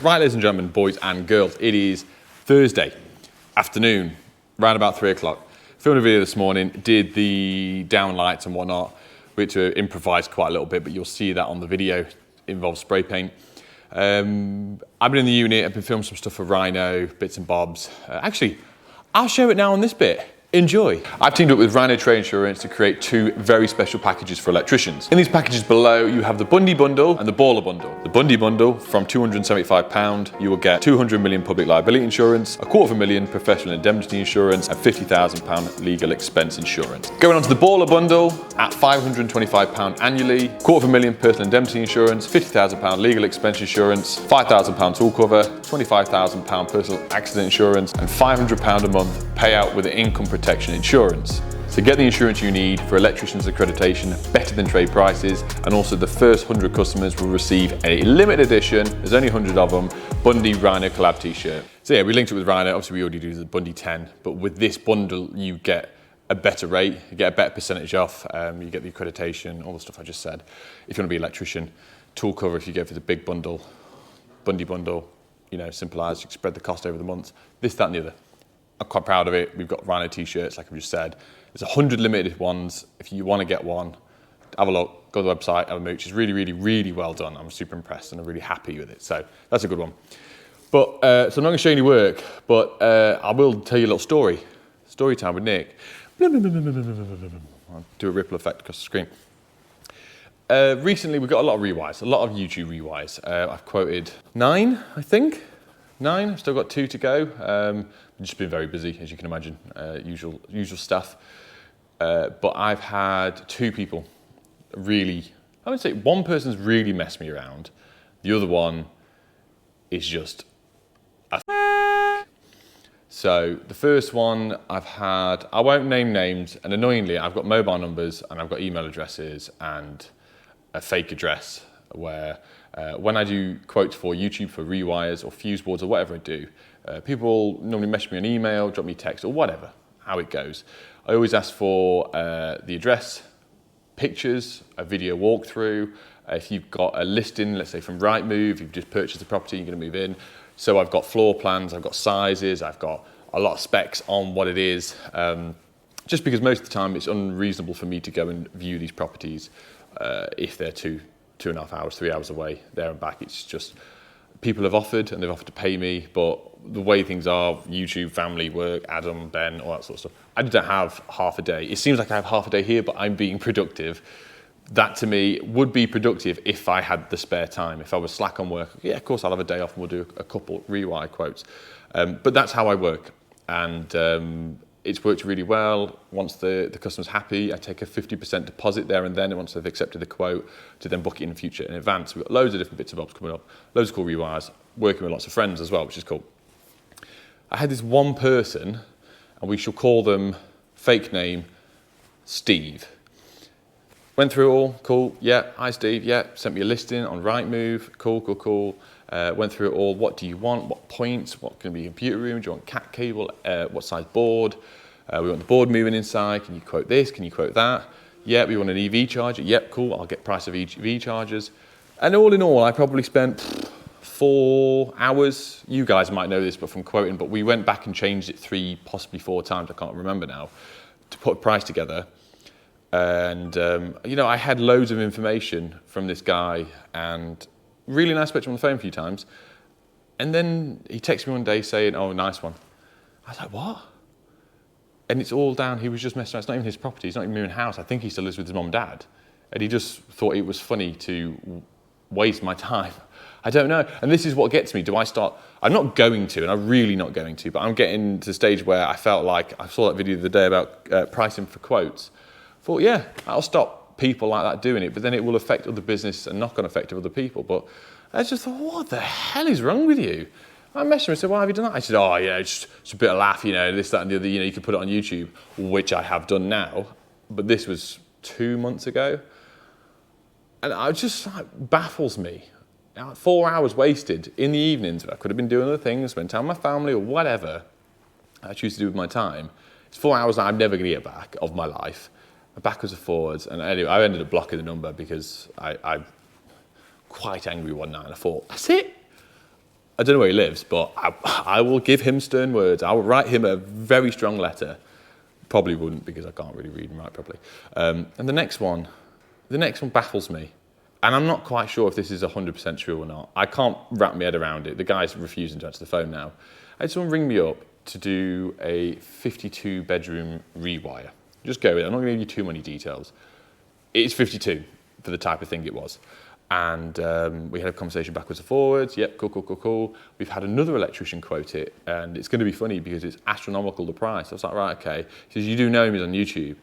Right, ladies and gentlemen, boys and girls, it is Thursday afternoon, around about 3 o'clock. Filmed a video this morning, did the down lights and whatnot, which improvised quite a little bit, but you'll see that on the video. It involves spray paint. I've been in the unit, I've been filming some stuff for Rhino, bits and bobs. Actually, I'll show it now on this bit. Enjoy. I've teamed up with Rhino Trade Insurance to create two very special packages for electricians. In these packages below, you have the Bundy bundle and the Baller bundle. The Bundy bundle, from £275, you will get 200 million public liability insurance, £250,000 professional indemnity insurance, and £50,000 legal expense insurance. Going on to the Baller bundle, at £525 annually, £250,000 personal indemnity insurance, £50,000 legal expense insurance, £5,000 tool cover, £25,000 personal accident insurance, and £500 a month payout with an income protection insurance. So get the insurance you need for electricians accreditation, better than trade prices, and also the first 100 customers will receive a limited edition, there's only 100 of them, Bundy Rhino collab t-shirt. So yeah, we linked it with Rhino, obviously we already do the Bundy 10, but with this bundle you get a better rate, you get a better percentage off, you get the accreditation, all the stuff I just said. If you want to be an electrician, tool cover if you go for the big bundle, Bundy bundle, you know, simple as, you can spread the cost over the months, this, that and the other. I'm quite proud of it. We've got Rhino t-shirts, like I've just said. There's 100 limited ones. If you want to get one, have a look, go to the website, have a mooch. It's really, really, really well done. I'm super impressed and I'm really happy with it. So that's a good one. But, so I'm not going to show you any work, but I will tell you a little story. Story time with Nick. I'll do a ripple effect across the screen. Recently, we've got a lot of rewires, a lot of YouTube rewires. I've quoted 9, I think. 9, I've still got 2 to go. I've just been very busy, as you can imagine, usual stuff. But I've had 2 people really, I would say one person's really messed me around. The other one is just a So the first one I've had, I won't name names, and annoyingly I've got mobile numbers and I've got email addresses and a fake address where when I do quotes for YouTube for rewires or fuse boards or whatever I do, people normally message me an email, drop me a text or whatever, how it goes. I always ask for the address, pictures, a video walkthrough. If you've got a listing, let's say from Rightmove, you've just purchased a property, you're going to move in. So I've got floor plans, I've got sizes, I've got a lot of specs on what it is. Just because most of the time it's unreasonable for me to go and view these properties if they're 2.5 hours, 3 hours away, there and back. It's just, people have offered and they've offered to pay me, but the way things are, YouTube, family, work, Adam, Ben, all that sort of stuff, I don't have half a day. It seems like I have half a day here, but I'm being productive. That to me would be productive if I had the spare time. If I was slack on work, yeah, of course I'll have a day off and we'll do a couple rewire quotes. But that's how I work. And it's worked really well. Once the customer's happy, I take a 50% deposit there and then, and once they've accepted the quote, to then book it in the future in advance. We've got loads of different bits and bobs coming up, loads of cool rewires, working with lots of friends as well, which is cool. I had this one person, and we shall call them, fake name, Steve. Went through it all, cool, yeah, hi Steve, yeah, sent me a listing on Rightmove, cool. Went through it all, what do you want, what points, what can be a computer room, do you want cat cable, what size board, we want the board moving inside, can you quote this, can you quote that, yeah, we want an EV charger, yep, cool, I'll get price of EV chargers. And all in all, I probably spent 4 hours, you guys might know this but from quoting, but we went back and changed it 3, possibly 4 times, I can't remember now, to put a price together. And, you know, I had loads of information from this guy and really nice picture on the phone a few times. And then he texted me one day saying, oh, nice one. I was like, what? And it's all down, he was just messing around. It's not even his property, it's not even his house. I think he still lives with his mum and dad. And he just thought it was funny to waste my time. I don't know. And this is what gets me. Do I start? I'm not going to, and I'm really not going to, but I'm getting to the stage where I felt like, I saw that video the other day about pricing for quotes. Thought, yeah, I'll stop people like that doing it, but then it will affect other business and knock-on effect of other people. But I just thought, what the hell is wrong with you? I messaged him and said, why have you done that? I said, oh, yeah, it's a bit of laugh, you know, this, that, and the other, you know, you could put it on YouTube, which I have done now, but this was 2 months ago. And it just like, baffles me. 4 hours wasted in the evenings. I could have been doing other things, spend time with my family or whatever I choose to do with my time. It's 4 hours that I'm never going to get back of my life. Backwards and forwards, and anyway, I ended up blocking the number because I'm quite angry one night and I thought, that's it? I don't know where he lives, but I will give him stern words. I will write him a very strong letter. Probably wouldn't because I can't really read and write properly. And the next one baffles me. And I'm not quite sure if this is 100% true or not. I can't wrap my head around it. The guy's refusing to answer the phone now. I had someone ring me up to do a 52 bedroom rewire. Just go with it. I'm not going to give you too many details. It's 52 for the type of thing it was. And we had a conversation backwards and forwards. Yep, cool. We've had another electrician quote it, and it's going to be funny because it's astronomical, the price. I was like, right, okay. He says, you do know him, he's on YouTube.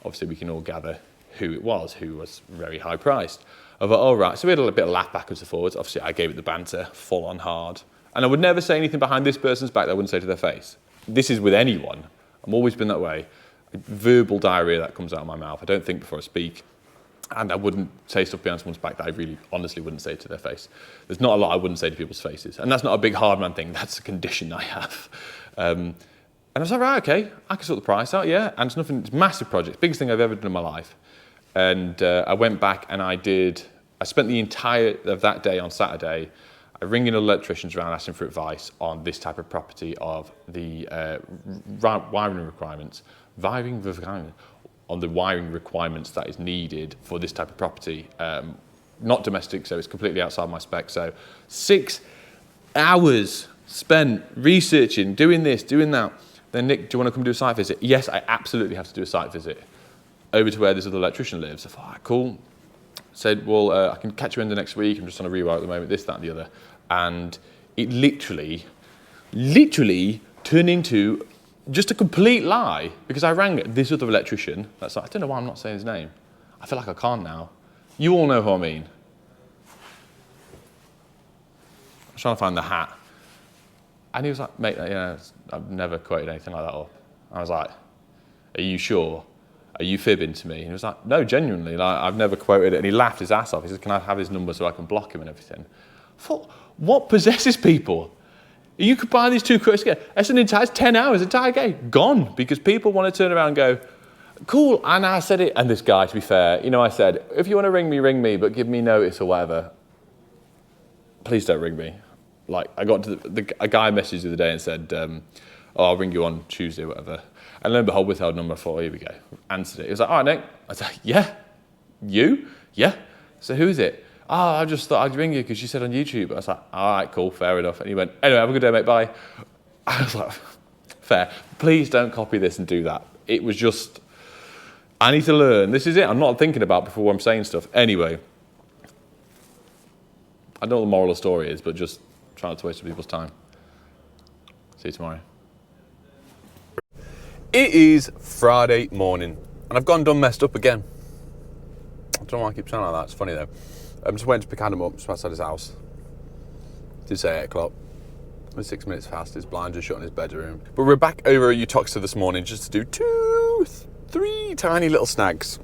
Obviously, we can all gather who was very high priced. I thought, oh, right. So we had a bit of laugh backwards and forwards. Obviously, I gave it the banter, full on hard. And I would never say anything behind this person's back that I wouldn't say to their face. This is with anyone. I've always been that way. Verbal diarrhea that comes out of my mouth. I don't think before I speak. And I wouldn't say stuff behind someone's back that I really honestly wouldn't say to their face. There's not a lot I wouldn't say to people's faces. And that's not a big hard man thing. That's a condition I have. And I was like, right, okay, I can sort the price out, yeah. And it's massive project, biggest thing I've ever done in my life. And I went back and I spent the entire of that day on Saturday ringing electricians around asking for advice on this type of property of the wiring requirements that is needed for this type of property. Not domestic, so it's completely outside my spec. So 6 hours spent researching, doing this, doing that. Then Nick, do you want to come do a site visit? Yes, I absolutely have to do a site visit over to where this other electrician lives. I thought, all right, cool. Said, well, I can catch you in the next week. I'm just on a rewire at the moment, this, that, and the other. And it literally turned into just a complete lie because I rang this other electrician. I don't know why I'm not saying his name. I feel like I can't now. You all know who I mean. I was trying to find the hat. And he was like, mate, I've never quoted anything like that up. I was like, are you sure? Are you fibbing to me? And he was like, no, genuinely, I've never quoted it. And he laughed his ass off. He said, can I have his number so I can block him and everything? I thought, what possesses people? You could buy these 2 quotes together. It's 10 hours, entire game, gone. Because people want to turn around and go, cool, and I said it. And this guy, to be fair, I said, if you want to ring me, but give me notice or whatever. Please don't ring me. I got to a guy messaged the other day and said, I'll ring you on Tuesday or whatever. And lo and behold, withheld number, I thought, here we go. Answered it. He was like, all right, Nick. I was like, yeah. You? Yeah. So who is it? Oh, I just thought I'd ring you because you said on YouTube. I was like, all right, cool, fair enough. And he went, anyway, have a good day, mate, bye. I was like, fair. Please don't copy this and do that. It was just, I need to learn. This is it. I'm not thinking about before I'm saying stuff. Anyway, I don't know what the moral of the story is, but just try not to waste people's time. See you tomorrow. It is Friday morning, and I've gone done messed up again. I don't know why I keep saying like that. It's funny though. I'm just waiting to pick Adam up just outside his house. Did say 8 o'clock. We're 6 minutes past. His blinds are shut in his bedroom. But we're back over at Utoxeter this morning just to do 3 tiny little snags.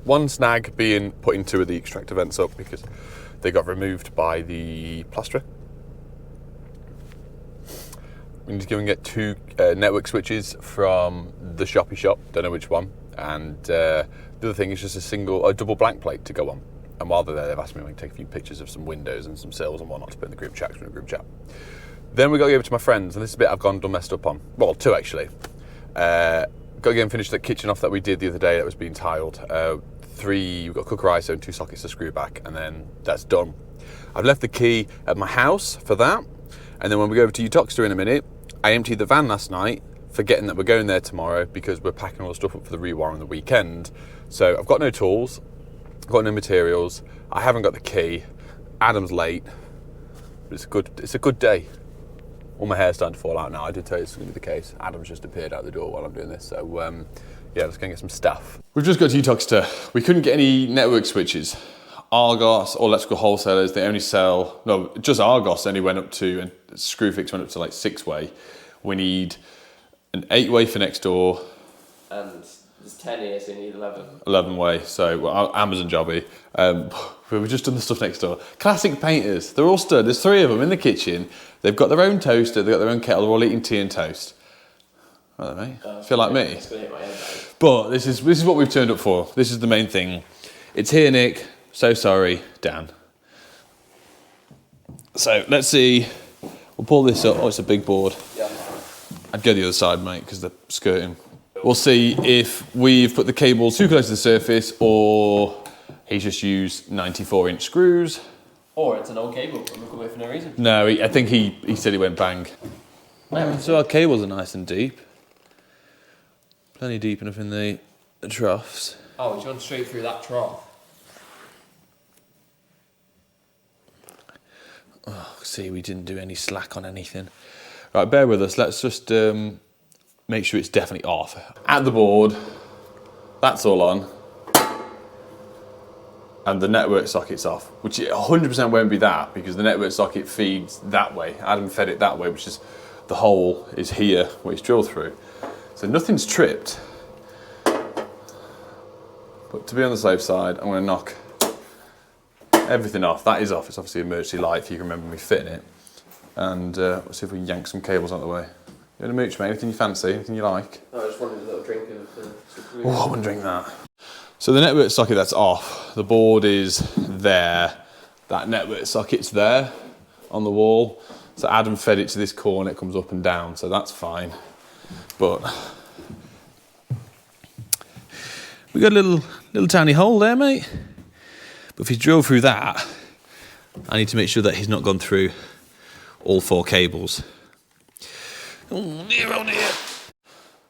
One snag being putting 2 of the extractor vents up because they got removed by the plasterer. We need to go and get 2 network switches from the shoppy shop, don't know which one. And the other thing is just a double blank plate to go on. And while they're there, they've asked me if I can take a few pictures of some windows and some sills and whatnot to put in the group chat. Then we got to go over to my friends, and this is a bit I've gone done messed up on. Well, 2 actually. Got to go and finish the kitchen off that we did the other day that was being tiled. 3, we've got cooker ISO and 2 sockets to screw back, and then that's done. I've left the key at my house for that. And then when we go over to Utoxeter in a minute, I emptied the van last night, forgetting that we're going there tomorrow because we're packing all the stuff up for the rewire on the weekend. So I've got no tools, I've got no materials, I haven't got the key, Adam's late, but it's a good day. All my hair's starting to fall out now. I did tell you it's going to be the case. Adam's just appeared out the door while I'm doing this. So yeah, let's go and get some stuff. We've just got to Utoxeter. We couldn't get any network switches. Argos or electrical wholesalers, they only sell, no, just Argos only went up to, and Screwfix went up to 6-way. We need an 8-way for next door. And there's 10 here, so you need 11. 11-way, so Amazon jobby. We've just done the stuff next door. Classic painters, they're all stood. There's 3 of them in the kitchen. They've got their own toaster, they've got their own kettle, they're all eating tea and toast. I don't know, feel like me. But this is what we've turned up for. This is the main thing. It's here, Nick. So sorry, Dan. So let's see We'll pull this up. Oh, it's a big board. Yeah. I'd go the other side, mate, because they're skirting. We'll see if we've put the cables too close to the surface or he's just used 94-inch screws. Or it's an old cable and look away for no reason. No, I think he said he went bang. So our cables are nice and deep. Plenty deep enough in the troughs. Oh, he's gone straight through that trough. Oh, see, we didn't do any slack on anything. Right, bear with us. Let's just make sure it's definitely off. At the board, that's all on. And the network socket's off, which 100% won't be that because the network socket feeds that way. Adam fed it that way, which is the hole is here where it's drilled through. So nothing's tripped. But to be on the safe side, I'm going to knock everything off. That is off. It's obviously emergency light if you can remember me fitting it. And let's see if we can yank some cables out of the way. You want a mooch, mate? Anything you fancy? Anything you like? I just wanted a little drink of Oh, I wouldn't drink that. So the network socket, that's off. The board is there. That network socket's there on the wall. So Adam fed it to this corner, it comes up and down, so that's fine. But we got a little tiny hole there, mate. But if he's drilled through that, I need to make sure that he's not gone through all 4 cables. Oh dear, oh dear.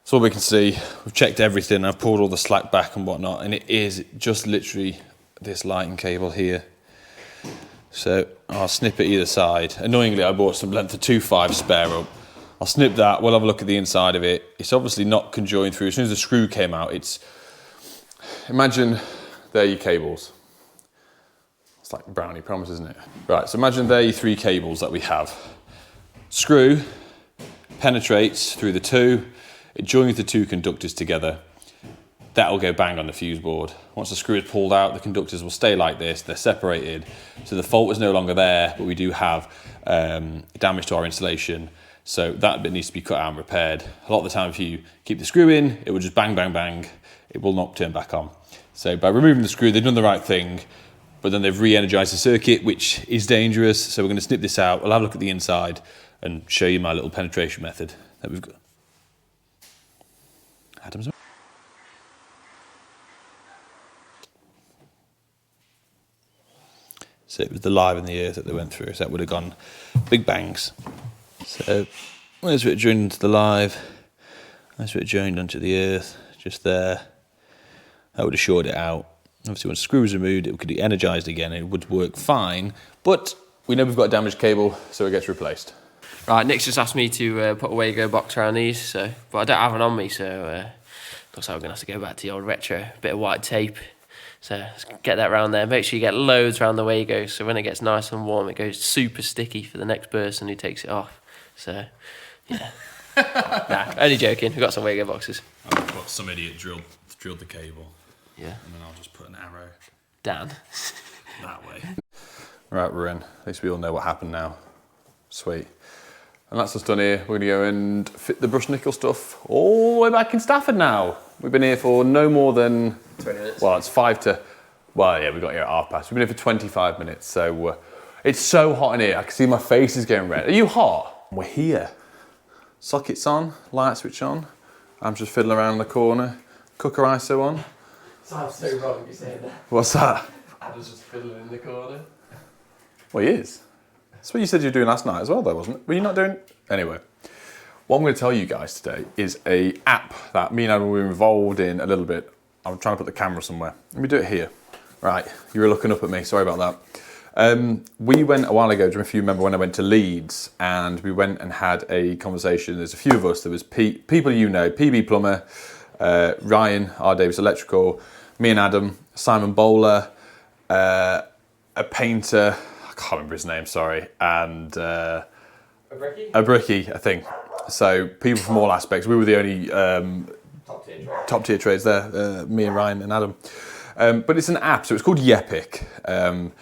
So what we can see, we've checked everything, I've pulled all the slack back and whatnot, and it is just literally this lighting cable here. So I'll snip it either side. Annoyingly, I bought some length of 2.5 spare up. I'll snip that, we'll have a look at the inside of it. It's obviously not conjoined through. As soon as the screw came out, imagine they're your cables. It's like brownie promise, isn't it? Right, so imagine they're your 3 cables that we have. Screw penetrates through the 2, it joins the 2 conductors together. That'll go bang on the fuse board. Once the screw is pulled out, the conductors will stay like this, they're separated. So the fault is no longer there, but we do have damage to our insulation. So that bit needs to be cut out and repaired. A lot of the time, if you keep the screw in, it will just bang, bang, bang. It will not turn back on. So by removing the screw, they've done the right thing, but then they've re-energized the circuit, which is dangerous. So we're going to snip this out. We'll have a look at the inside and show you my little penetration method that we've got. Adam's. So it was the live and the earth that they went through, so that would have gone big bangs. So there's where it joined into the live, that's where it joined onto the earth, just there. That would have shored it out. Obviously when the screw was removed, it could be energised again and it would work fine, but we know we've got a damaged cable, so it gets replaced. Right, Nick's just asked me to put a Wago box around these, but I don't have one on me, so looks like we're going to have to go back to the old retro, bit of white tape. So let's get that round there. Make sure you get loads around the Wago, so when it gets nice and warm, it goes super sticky for the next person who takes it off. So, yeah. Nah, only joking. We've got some Wago boxes. I've got some idiot drilled the cable. Yeah. And then I'll just put an arrow Dan. that way. Right, we're in. At least we all know what happened now. Sweet. And that's us done here. We're going to go and fit the brush nickel stuff all the way back in Stafford now. We've been here for no more than 20 minutes. Well, it's 5 to, well, yeah, we got here at 1:30. We've been here for 25 minutes, so it's so hot in here. I can see my face is getting red. Are you hot? We're here. Sockets on, light switch on. I'm just fiddling around in the corner. Cooker ISO on. Sounds so wrong you saying that. What's that? Adam's just fiddling in the corner. Well, he is. That's what you said you were doing last night as well, though, wasn't it? Were you not doing? Anyway, what I'm going to tell you guys today is a app that me and Adam were involved in a little bit. I'm trying to put the camera somewhere. Let me do it here. Right, you were looking up at me. Sorry about that. We went a while ago, if you remember, when I went to Leeds, and we went and had a conversation. There's a few of us. There was people you know, PB Plumber, Ryan, R. Davis Electrical, me and Adam, Simon Bowler, a painter, I can't remember his name, sorry, and a brickie, I think. So people from all aspects. We were the only top tier trades there, me and Ryan and Adam. But it's an app, so it's called Yepic.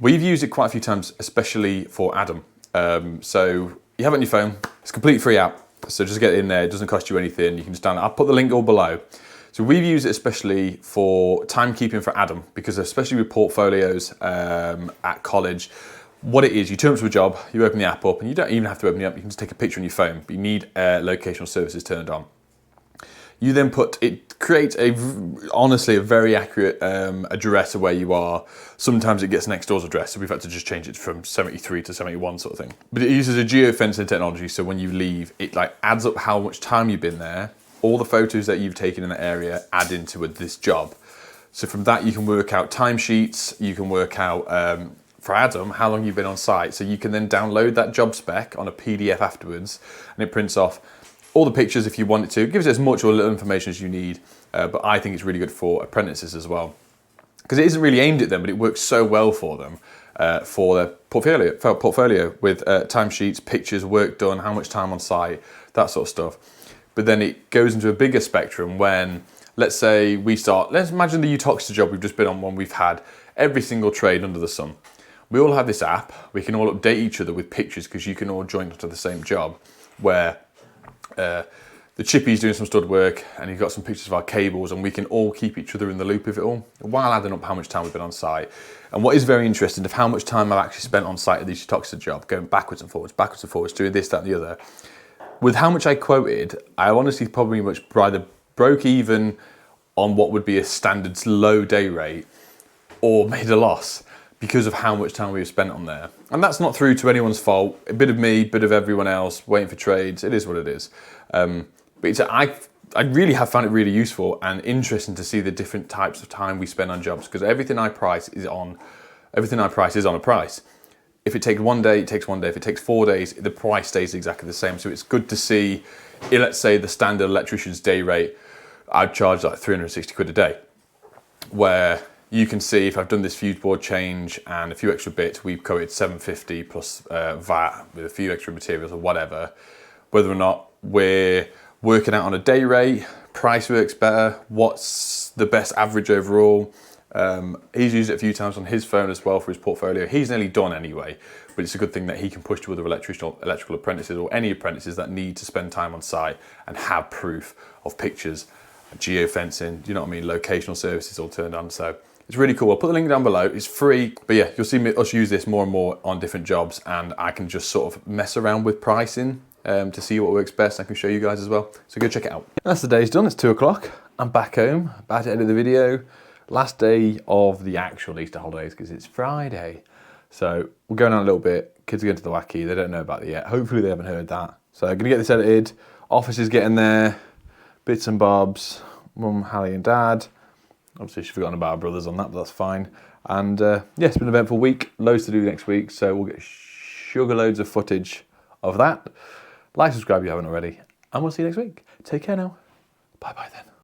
We've used it quite a few times, especially for Adam. So you have it on your phone. It's a complete free app. So just get it in there. It doesn't cost you anything. You can just download it. I'll put the link all below. So we've used it especially for timekeeping for Adam, because especially with portfolios at college, What it is, you turn up to a job, you open the app up, and you don't even have to open it up, you can just take a picture on your phone, but you need locational services turned on. You then it creates honestly a very accurate address of where you are. Sometimes it gets next door's address, so we've had to just change it from 73 to 71 sort of thing. But it uses a geofencing technology, so when you leave, it like adds up how much time you've been there, all the photos that you've taken in that area add into this job. So from that you can work out timesheets, you can work out, for Adam, how long you've been on site. So you can then download that job spec on a PDF afterwards, and it prints off all the pictures if you want it to. It gives it as much or little information as you need, but I think it's really good for apprentices as well. Because it isn't really aimed at them, but it works so well for them, for their portfolio with timesheets, pictures, work done, how much time on site, that sort of stuff. But then it goes into a bigger spectrum when, let's say let's imagine the Utoxeter job we've just been on, one we've had every single trade under the sun. We all have this app, we can all update each other with pictures because you can all join onto the same job, where the chippy's doing some stud work and you've got some pictures of our cables, and we can all keep each other in the loop of it all while adding up how much time we've been on site. And what is very interesting of how much time I've actually spent on site at the Utoxeter job, going backwards and forwards, doing this, that and the other. With how much I quoted, I honestly probably either broke even on what would be a standard low day rate or made a loss because of how much time we've spent on there. And that's not through to anyone's fault. A bit of me, a bit of everyone else, waiting for trades. It is what it is. But I really have found it really useful and interesting to see the different types of time we spend on jobs, because everything I price is on a price. If it takes 1 day, it takes 1 day. If it takes 4 days, the price stays exactly the same. So it's good to see, let's say the standard electrician's day rate, I'd charge like 360 quid a day, where you can see if I've done this fuse board change and a few extra bits, we've quoted 750 plus VAT with a few extra materials or whatever. Whether or not we're working out on a day rate, price works better, what's the best average overall. He's used it a few times on his phone as well for his portfolio. He's nearly done anyway, but it's a good thing that he can push to other electrical apprentices or any apprentices that need to spend time on site and have proof of pictures, geofencing, you know what I mean, locational services all turned on. So it's really cool. I'll put the link down below. It's free, but yeah, you'll see us use this more and more on different jobs, and I can just sort of mess around with pricing to see what works best. I can show you guys as well. So go check it out. That's the day's done. It's 2 o'clock. I'm back home, about to edit the video. Last day of the actual Easter holidays because it's Friday. So we're going out a little bit. Kids are going to the wacky. They don't know about it yet. Hopefully they haven't heard that. So I'm going to get this edited. Office is getting there. Bits and bobs. Mum, Hallie and Dad. Obviously she's forgotten about our brothers on that, but that's fine. And yeah, it's been an eventful week. Loads to do next week. So we'll get sugar loads of footage of that. Like, subscribe if you haven't already. And we'll see you next week. Take care now. Bye-bye then.